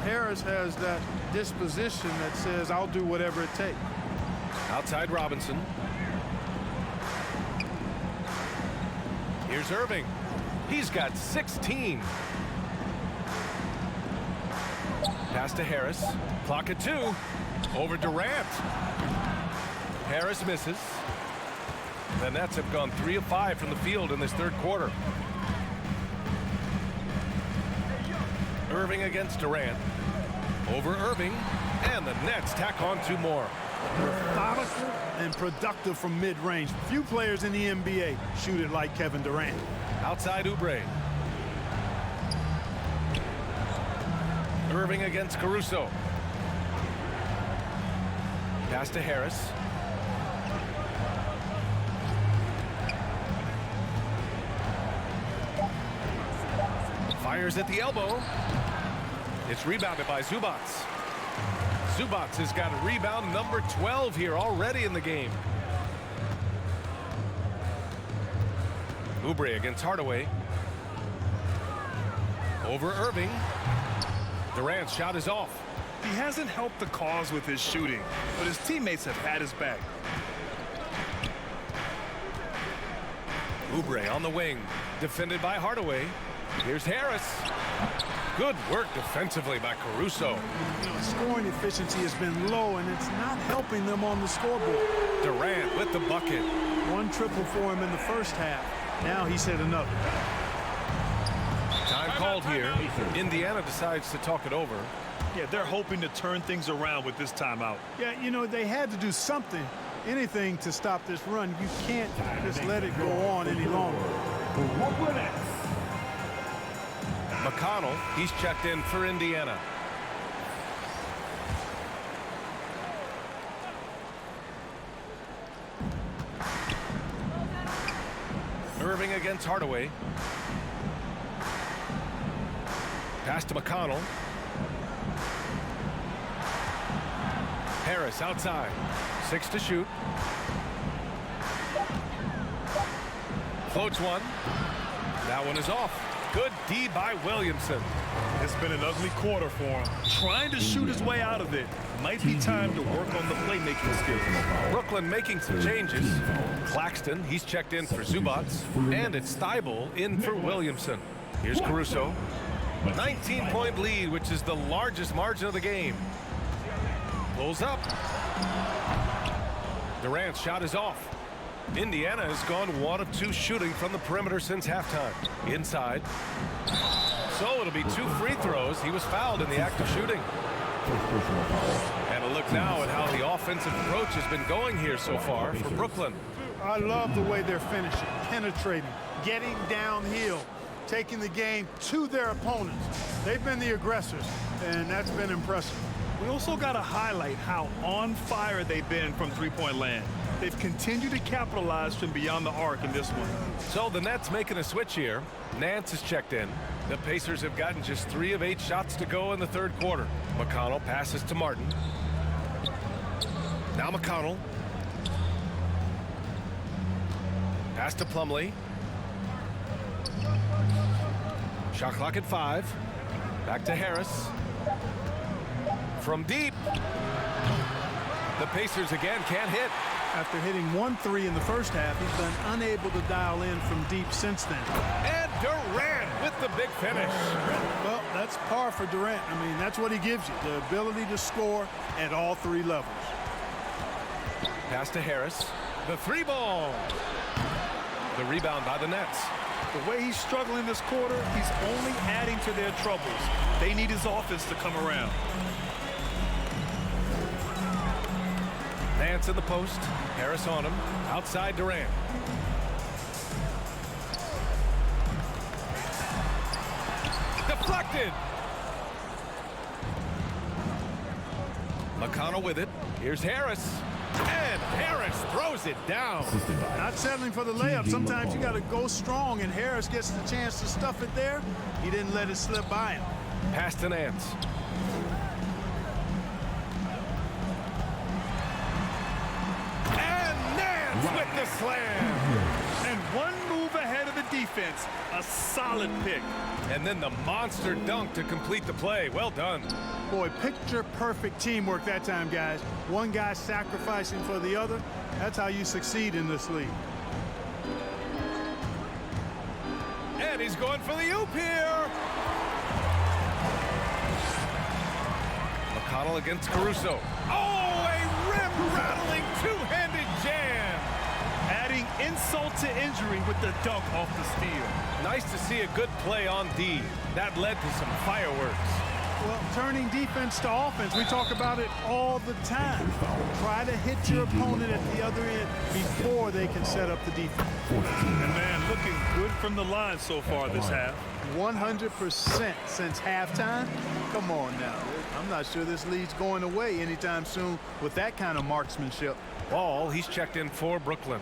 Harris has that disposition that says, I'll do whatever it takes. Outside Robinson. Here's Irving. He's got 16. Pass to Harris. Clock at 2. Over Durant. Harris misses. The Nets have gone 3 of 5 from the field in this third quarter. Irving against Durant. Over Irving. And the Nets tack on 2 more. Methodical and productive from mid-range. Few players in the NBA shoot it like Kevin Durant. Outside Oubre. Irving against Caruso. Pass to Harris. Fires at the elbow. It's rebounded by Zubats. Zubats has got a rebound number 12 here already in the game. Oubre against Hardaway. Over Irving. Durant's shot is off. He hasn't helped the cause with his shooting, but his teammates have had his back. Oubre on the wing. Defended by Hardaway. Here's Harris. Good work defensively by Caruso. Scoring efficiency has been low, and it's not helping them on the scoreboard. Durant with the bucket. 1 triple for him in the first half. Now he's hit another. Time called here. Indiana decides to talk it over. Yeah, they're hoping to turn things around with this timeout. Yeah, you know, they had to do something, anything to stop this run. You can't just let it go on any longer. McConnell, he's checked in for Indiana. Irving against Hardaway. Pass to McConnell. Harris outside. 6 to shoot. Floats one. That one is off. Good D by Williamson. It's been an ugly quarter for him. Trying to shoot his way out of it. Might be time to work on the playmaking skills. Brooklyn making some changes. Claxton, he's checked in for Zubats. And it's Thibault in for Williamson. Here's Caruso. 19-point lead, which is the largest margin of the game. Pulls up. Durant's shot is off. Indiana has gone 1 of 2 shooting from the perimeter since halftime. Inside. So it'll be 2 free throws. He was fouled in the act of shooting. And a look now at how the offensive approach has been going here so far for Brooklyn. I love the way they're finishing, penetrating, getting downhill, taking the game to their opponents. They've been the aggressors, and that's been impressive. We also got to highlight how on fire they've been from three-point land. They've continued to capitalize from beyond the arc in this one. So the Nets making a switch here. Nance is checked in. The Pacers have gotten just 3 of 8 shots to go in the third quarter. McConnell passes to Martin. Now McConnell. Pass to Plumlee. Shot clock at 5. Back to Harris. From deep. The Pacers again can't hit. After hitting 1 3 in the first half, he's been unable to dial in from deep since then. And Durant with the big finish. Well, that's par for Durant. I mean, that's what he gives you, the ability to score at all 3 levels. Pass to Harris. The 3-ball. The rebound by the Nets. The way he's struggling this quarter, he's only adding to their troubles. They need his offense to come around. Nance in the post. Harris on him. Outside Durant. Deflected. McConnell with it. Here's Harris. And Harris throws it down. Not settling for the layup. Sometimes you got to go strong, and Harris gets the chance to stuff it there. He didn't let it slip by him. Pass to Nance. And Nance with the slam. And one move ahead of the defense. A solid pick. And then the monster dunk to complete the play. Well done. Boy, picture-perfect teamwork that time, guys. One guy sacrificing for the other. That's how you succeed in this league. And he's going for the oop here. McConnell against Caruso. Oh, a rim-rattling two-handed jam. Adding insult to injury with the dunk off the steal. Nice to see a good play on D. That led to some fireworks. Well, turning defense to offense, we talk about it all the time. Try to hit your opponent at the other end before they can set up the defense. And man, looking good from the line so far this half. 100% since halftime. Come on now. I'm not sure this lead's going away anytime soon with that kind of marksmanship. Ball, he's checked in for Brooklyn.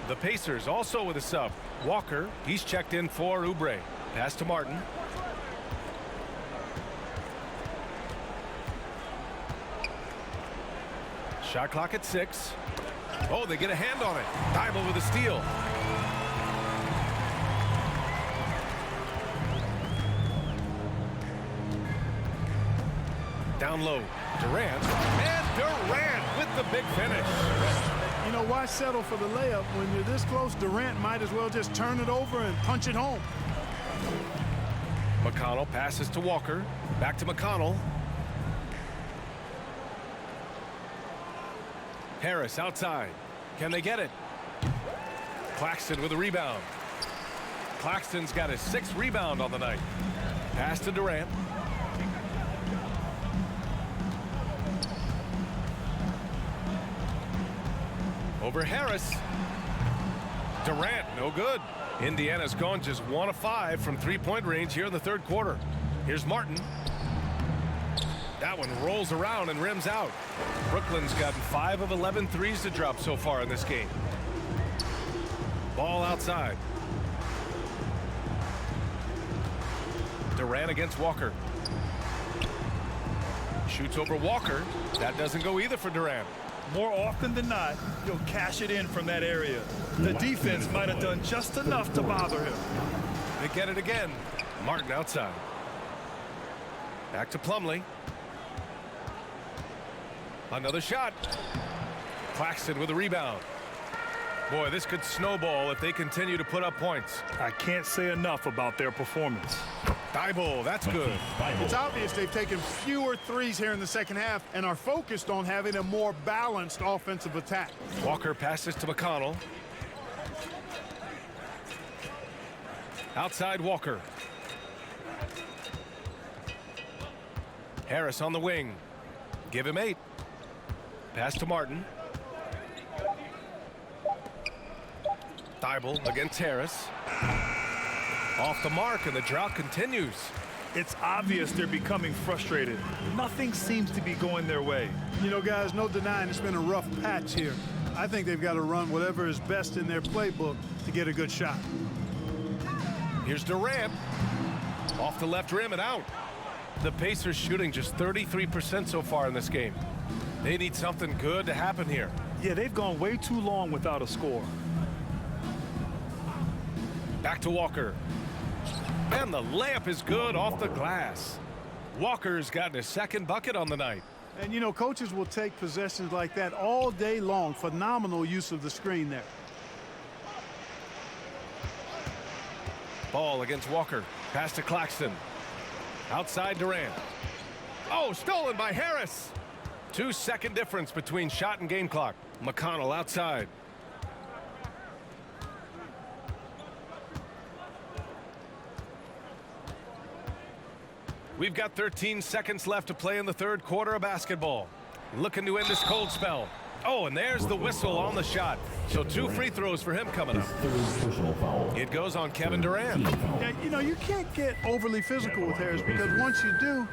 The Pacers also with a sub. Walker, he's checked in for Oubre. Pass to Martin. Shot clock at 6. Oh, they get a hand on it. Thibault with a steal. Down low. Durant. And Durant with the big finish. You know, why settle for the layup when you're this close? Durant might as well just turn it over and punch it home. McConnell passes to Walker. Back to McConnell. Harris outside. Can they get it? Claxton with a rebound. Claxton's got his 6th rebound on the night. Pass to Durant. Over Harris. Durant, no good. Indiana's gone just 1 of 5 from three-point range here in the third quarter. Here's Martin. That one rolls around and rims out. Brooklyn's gotten 5 of 11 threes to drop so far in this game. Ball outside. Durant against Walker. Shoots over Walker. That doesn't go either for Durant. More often than not, he'll cash it in from that area. The defense might have done just enough to bother him. They get it again. Martin outside. Back to Plumlee. Another shot. Claxton with a rebound. Boy, this could snowball if they continue to put up points. I can't say enough about their performance. Thibault, that's good. It's obvious they've taken fewer threes here in the second half and are focused on having a more balanced offensive attack. Walker passes to McConnell. Outside Walker. Harris on the wing. Give him 8. Pass to Martin. Thibault against Harris. Off the mark, and the drought continues. It's obvious they're becoming frustrated. Nothing seems to be going their way. You know, guys, no denying it's been a rough patch here. I think they've got to run whatever is best in their playbook to get a good shot. Here's Durant. Off the left rim and out. The Pacers shooting just 33% so far in this game. They need something good to happen here. Yeah, they've gone way too long without a score. Back to Walker. And the layup is good off the glass. Walker's gotten his 2nd bucket on the night. And, you know, coaches will take possessions like that all day long. Phenomenal use of the screen there. Ball against Walker. Pass to Claxton. Outside Durant. Oh, stolen by Harris. 2-second difference between shot and game clock. McConnell outside. We've got 13 seconds left to play in the third quarter of basketball. Looking to end this cold spell. Oh, and there's the whistle on the shot. So 2 free throws for him coming up. It goes on Kevin Durant. Yeah, you know, you can't get overly physical with Harris because once you do,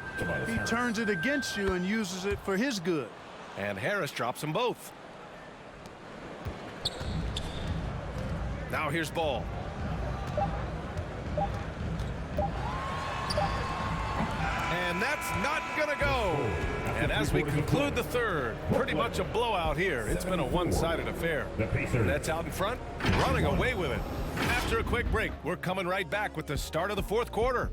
he turns it against you and uses it for his good. And Harris drops them both. Now here's Ball. And that's not going to go. And as we conclude the third, pretty much a blowout here. It's been a one-sided affair. Nets out in front, running away with it. After a quick break, we're coming right back with the start of the fourth quarter.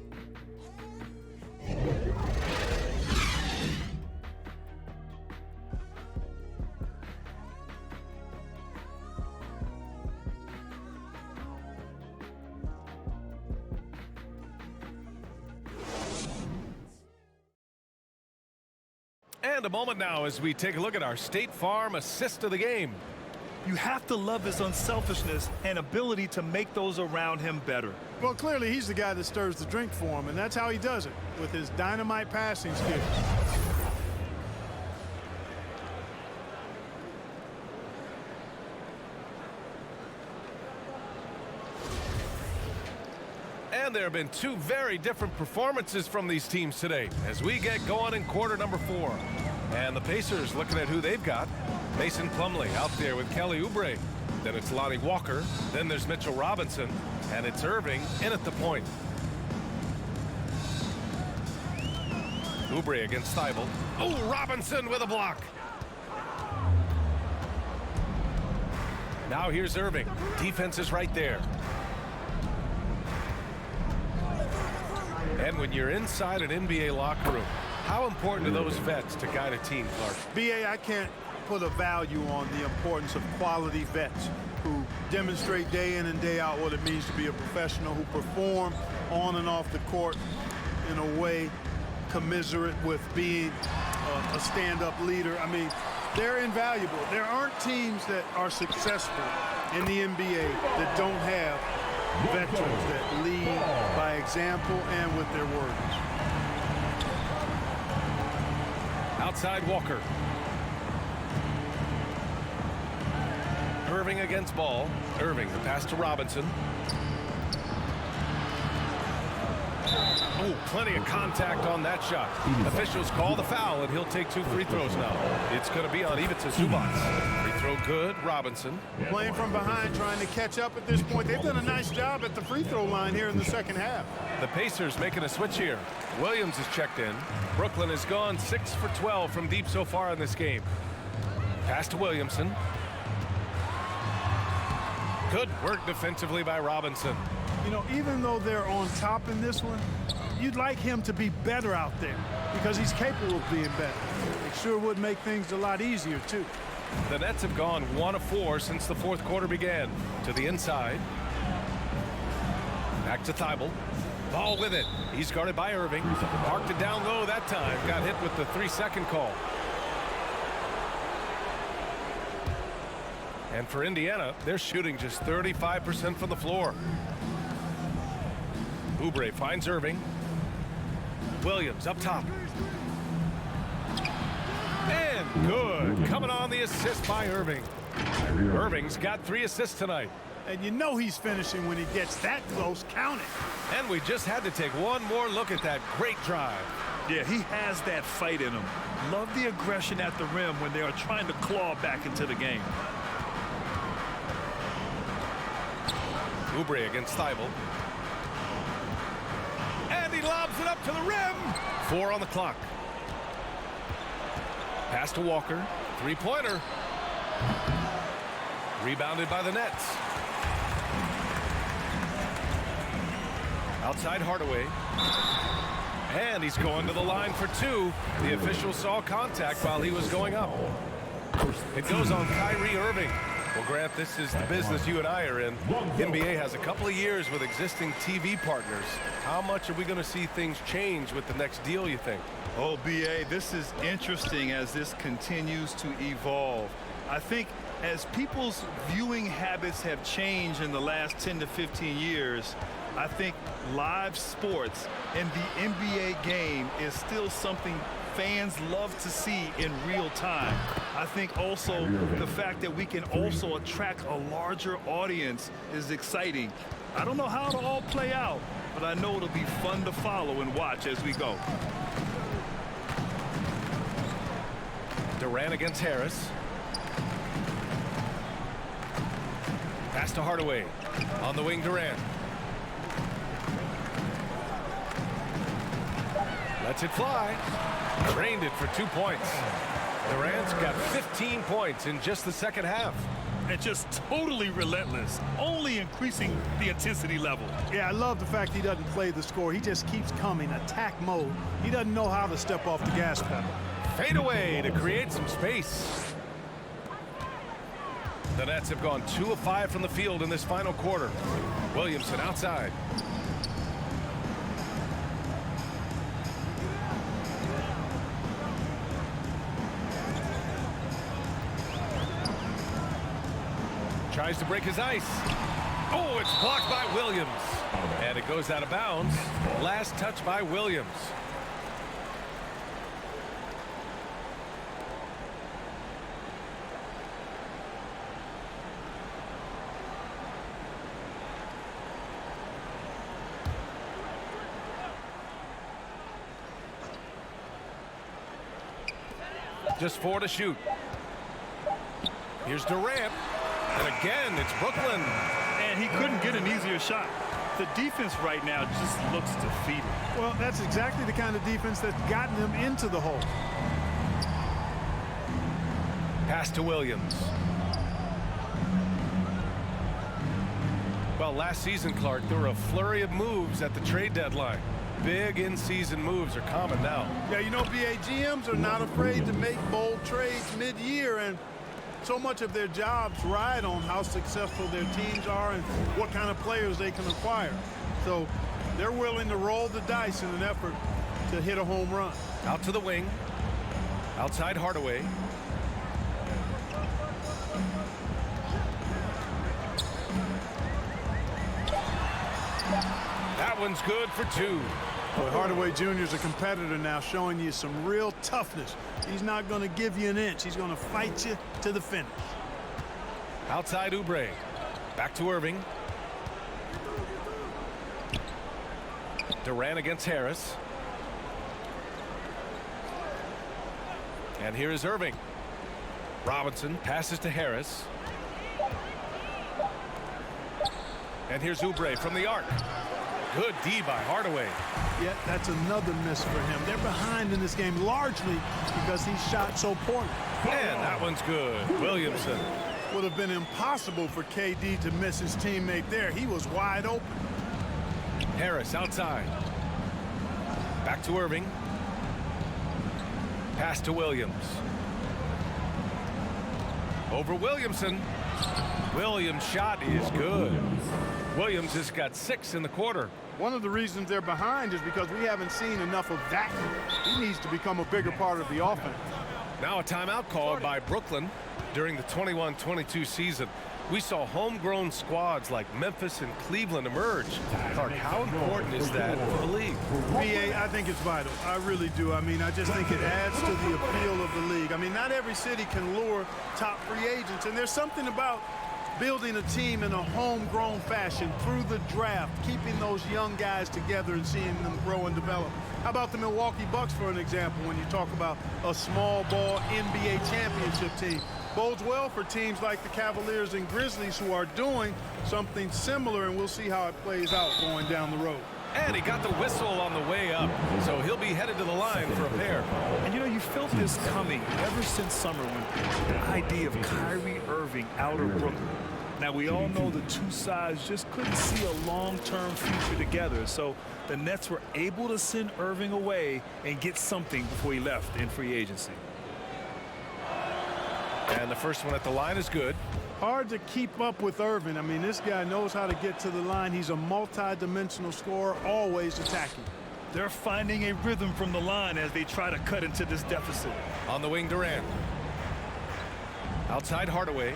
And a moment now as we take a look at our State Farm assist of the game. You have to love his unselfishness and ability to make those around him better. Well, clearly he's the guy that stirs the drink for him, and that's how he does it, with his dynamite passing skills. And there have been two very different performances from these teams today as we get going in quarter number 4. And the Pacers looking at who they've got. Mason Plumlee out there with Kelly Oubre. Then it's Lonnie Walker. Then there's Mitchell Robinson. And it's Irving in at the point. Oubre against Thibault. Oh, Robinson with a block. Now here's Irving. Defense is right there. And when you're inside an NBA locker room, how important are those vets to guide a team, Clark? B.A., I can't put a value on the importance of quality vets who demonstrate day in and day out what it means to be a professional, who perform on and off the court in a way commiserate with being a stand-up leader. I mean, they're invaluable. There aren't teams that are successful in the NBA that don't have veterans that lead by example and with their words. Outside Walker. Irving against Ball. Irving, the pass to Robinson. Oh, plenty of contact on that shot. Officials call the foul, and he'll take 2 free throws now. It's going to be on Ivica Zubac. Free throw good, Robinson. Playing from behind, trying to catch up at this point. They've done a nice job at the free throw line here in the second half. The Pacers making a switch here. Williams is checked in. Brooklyn has gone 6 for 12 from deep so far in this game. Pass to Williamson. Good work defensively by Robinson. You know, even though they're on top in this one, you'd like him to be better out there because he's capable of being better. It sure would make things a lot easier, too. The Nets have gone 1 of 4 since the fourth quarter began. To the inside. Back to Thibault. Ball with it. He's guarded by Irving. Parked it down low that time. Got hit with the 3-second call. And for Indiana, they're shooting just 35% from the floor. Oubre finds Irving. Williams up top. And good. Coming on the assist by Irving. Irving's got 3 assists tonight. And you know he's finishing when he gets that close. Count it. And we just had to take one more look at that great drive. Yeah, he has that fight in him. Love the aggression at the rim when they are trying to claw back into the game. Oubre against Thibault. And he lobs it up to the rim. 4 on the clock. Pass to Walker. 3-pointer. Rebounded by the Nets. Outside Hardaway. And he's going to the line for 2. The official saw contact while he was going up. It goes on Kyrie Irving. Well, Grant, this is the business you and I are in. NBA has a couple of years with existing TV partners. How much are we going to see things change with the next deal, you think? Oh, B.A., this is interesting as this continues to evolve. I think as people's viewing habits have changed in the last 10 to 15 years, I think live sports and the NBA game is still something fans love to see in real time. I think also the fact that we can also attract a larger audience is exciting. I don't know how it'll all play out, but I know it'll be fun to follow and watch as we go. Durant against Harris. Pass to Hardaway. On the wing, Durant. Lets it fly. Drained it for 2 points. Durant's got 15 points in just the second half. And just totally relentless, only increasing the intensity level. Yeah, I love the fact he doesn't play the score. He just keeps coming, attack mode. He doesn't know how to step off the gas pedal. Fade away to create some space. The Nets have gone 2 of 5 from the field in this final quarter. Williamson outside. Tries to break his ice. Oh, it's blocked by Williams. And it goes out of bounds. Last touch by Williams. Just 4 to shoot. Here's Durant. And again, it's Brooklyn. And he couldn't get an easier shot. The defense right now just looks defeated. Well, that's exactly the kind of defense that's gotten them into the hole. Pass to Williams. Well, last season, Clark, there were a flurry of moves at the trade deadline. Big in-season moves are common now. Yeah, you know, BA, GMs are not afraid to make bold trades mid-year, and so much of their jobs ride on how successful their teams are and what kind of players they can acquire. So they're willing to roll the dice in an effort to hit a home run. Out to the wing. Outside Hardaway. That one's good for 2. Boy, Hardaway Jr. is a competitor now, showing you some real toughness. He's not going to give you an inch. He's going to fight you to the finish. Outside Oubre. Back to Irving. Durant against Harris. And here is Irving. Robinson passes to Harris. And here's Oubre from the arc. Good D by Hardaway. Yeah, that's another miss for him. They're behind in this game largely because he shot so poorly. And that one's good. Williamson. Would have been impossible for KD to miss his teammate there. He was wide open. Harris outside. Back to Irving. Pass to Williams. Over Williamson. Williams' shot is good. Williams has got 6 in the quarter. One of the reasons they're behind is because we haven't seen enough of that. He needs to become a bigger part of the offense. Now a timeout called by Brooklyn during the 21-22 season. We saw homegrown squads like Memphis and Cleveland emerge. Clark, how important is that for the league? BA, I think it's vital. I really do. I mean, I just think it adds to the appeal of the league. I mean, not every city can lure top free agents, and there's something about building a team in a homegrown fashion through the draft, keeping those young guys together and seeing them grow and develop. How about the Milwaukee Bucks, for an example, when you talk about a small ball NBA championship team? Bodes well for teams like the Cavaliers and Grizzlies who are doing something similar, and we'll see how it plays out going down the road. And he got the whistle on the way up, so he'll be headed to the line for a pair. And you know, you felt this coming ever since summer when the idea of Kyrie Irving out of Brooklyn. Now, we all know the two sides just couldn't see a long-term future together, so the Nets were able to send Irving away and get something before he left in free agency. And the first one at the line is good. Hard to keep up with Irving. I mean, this guy knows how to get to the line. He's a multi-dimensional scorer, always attacking. They're finding a rhythm from the line as they try to cut into this deficit. On the wing, Durant. Outside Hardaway.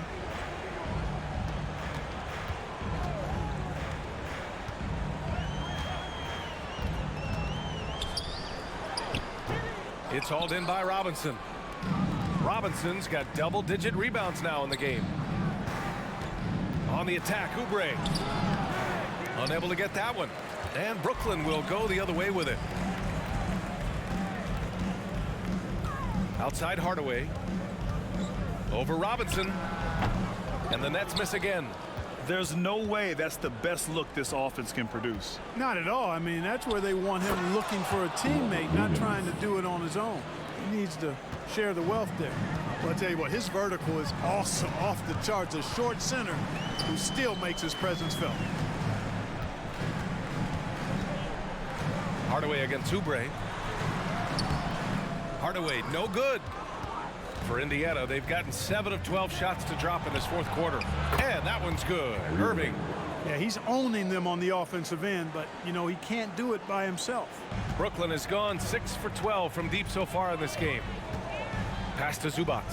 It's hauled in by Robinson. Robinson's got double-digit rebounds now in the game. On the attack, Oubre. Unable to get that one. And Brooklyn will go the other way with it. Outside Hardaway. Over Robinson. And the Nets miss again. There's no way that's the best look this offense can produce. Not at all. I mean, that's where they want him looking for a teammate, not trying to do it on his own. He needs to share the wealth there. Well, I'll tell you what, his vertical is awesome, off the charts. A short center who still makes his presence felt. Hardaway against Oubre. Hardaway, no good. For Indiana, they've gotten 7 of 12 shots to drop in this fourth quarter. And that one's good. Irving. Yeah, he's owning them on the offensive end, but, you know, he can't do it by himself. Brooklyn has gone 6 for 12 from deep so far in this game. Pass to Zubac.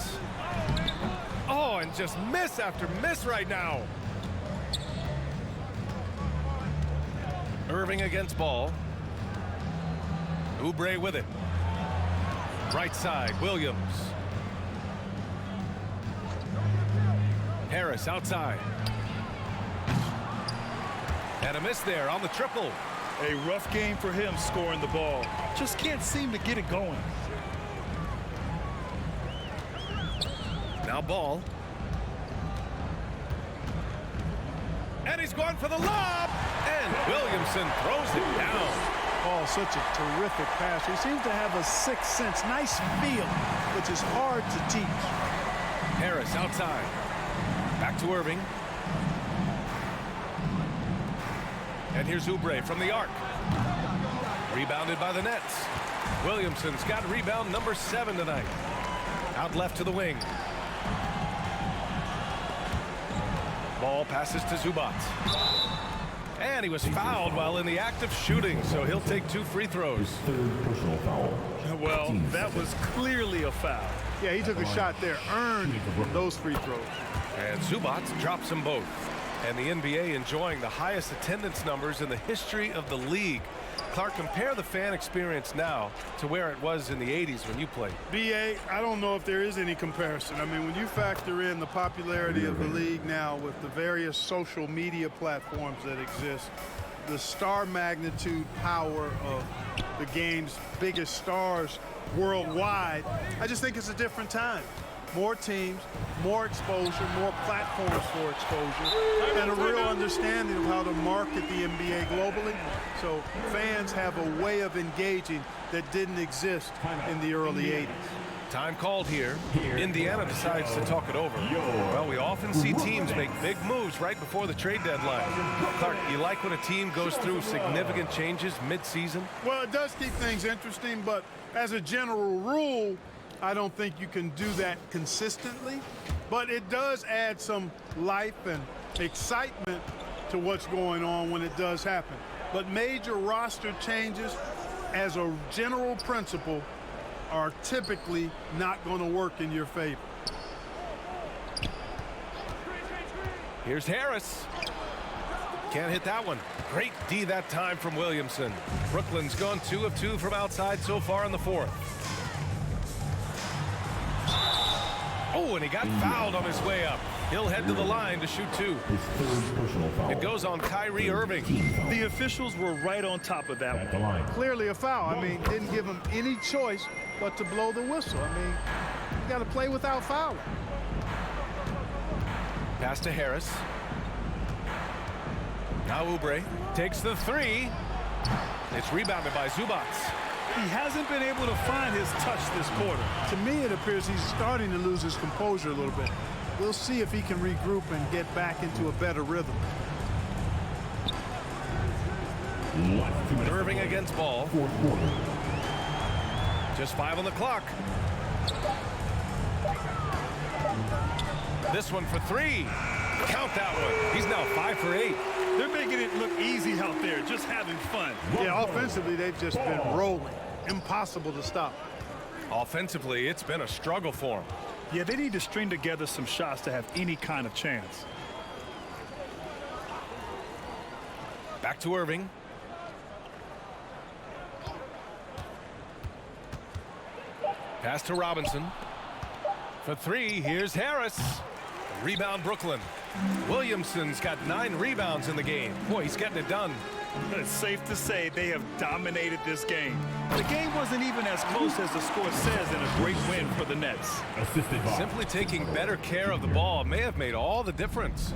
Oh, and just miss after miss right now. Irving against Ball. Oubre with it. Right side, Williams. Harris outside. And a miss there on the triple. A rough game for him scoring the ball. Just can't seem to get it going. Now Ball. And he's going for the lob. And Williamson throws it down. Oh, such a terrific pass. He seems to have a sixth sense. Nice feel, which is hard to teach. Harris outside. Back to Irving. And here's Oubre from the arc. Rebounded by the Nets. Williamson's got rebound number 7 tonight. Out left to the wing. Ball passes to Zubac. And he was fouled while in the act of shooting, so he'll take 2 free throws. Third personal foul. Well, that was clearly a foul. Yeah, he took a shot there, earned those free throws. And Zubac drops them both. And the NBA enjoying the highest attendance numbers in the history of the league. Clark, compare the fan experience now to where it was in the 80s when you played. B.A., I don't know if there is any comparison. I mean, when you factor in the popularity of the league now with the various social media platforms that exist, the star magnitude power of the game's biggest stars worldwide, I just think it's a different time. More teams, more exposure, more platforms for exposure, and a real understanding of how to market the NBA globally. So fans have a way of engaging that didn't exist in the early 80s. Time called here. Indiana decides to talk it over. Well, we often see teams make big moves right before the trade deadline. Clark, you like when a team goes through significant changes mid-season? Well, it does keep things interesting, but as a general rule, I don't think you can do that consistently, but it does add some life and excitement to what's going on when it does happen. But major roster changes, as a general principle, are typically not going to work in your favor. Here's Harris. Can't hit that one. Great D that time from Williamson. Brooklyn's gone 2 of 2 from outside so far in the fourth. Oh, and he got fouled on his way up. He'll head to the line to shoot 2. His third personal foul. It goes on Kyrie Irving. The officials were right on top of that At the one. line. Clearly a foul. I mean, didn't give him any choice but to blow the whistle. I mean, you got to play without fouling. Pass to Harris. Now Oubre takes the 3. It's rebounded by Zubac. He hasn't been able to find his touch this quarter. To me, it appears he's starting to lose his composure a little bit. We'll see if he can regroup and get back into a better rhythm. Irving against Ball. Fourth quarter. Just 5 on the clock. This one for 3. Count that one. He's now 5 for 8. They're making it look easy out there, just having fun. Yeah, offensively, they've just been rolling. Impossible to stop. Offensively, it's been a struggle for him. Yeah, they need to string together some shots to have any kind of chance. Back to Irving. Pass to Robinson. For 3, here's Harris. Rebound Brooklyn. Williamson's got 9 rebounds in the game. Boy, he's getting it done. It's safe to say they have dominated this game. The game wasn't even as close as the score says in a great win for the Nets. Assisted by Simply taking better care of the ball may have made all the difference.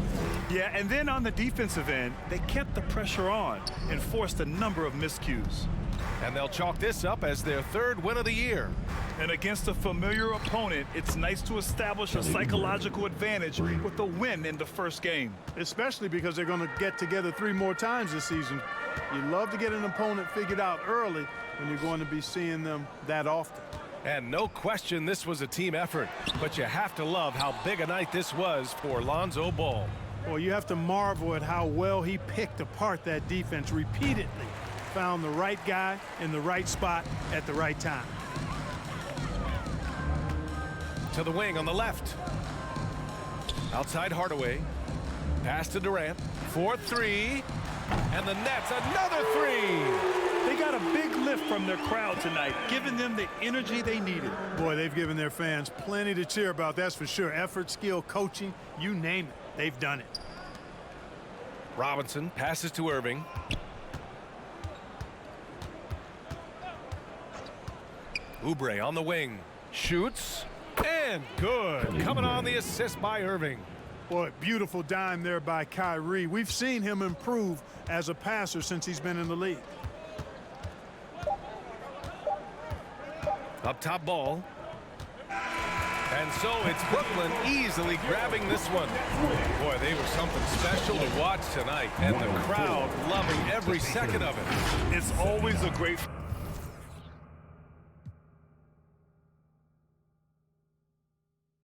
Yeah, and then on the defensive end, they kept the pressure on and forced a number of miscues. And they'll chalk this up as their 3rd win of the year. And against a familiar opponent, it's nice to establish a psychological advantage with a win in the first game. Especially because they're going to get together 3 more times this season. You love to get an opponent figured out early when you're going to be seeing them that often. And no question this was a team effort, but you have to love how big a night this was for Lonzo Ball. Well, you have to marvel at how well he picked apart that defense repeatedly. Found the right guy in the right spot at the right time. To the wing on the left. Outside Hardaway. Pass to Durant. 4-3. And the Nets, another 3. They got a big lift from their crowd tonight, giving them the energy they needed. Boy, they've given their fans plenty to cheer about, that's for sure. Effort, skill, coaching, you name it. They've done it. Robinson passes to Irving. Oubre on the wing. Shoots. And good. Coming on the assist by Irving. Boy, beautiful dime there by Kyrie. We've seen him improve as a passer since he's been in the league. Up top ball. And so it's Brooklyn easily grabbing this one. Boy, they were something special to watch tonight. And the crowd loving every second of it. It's always a great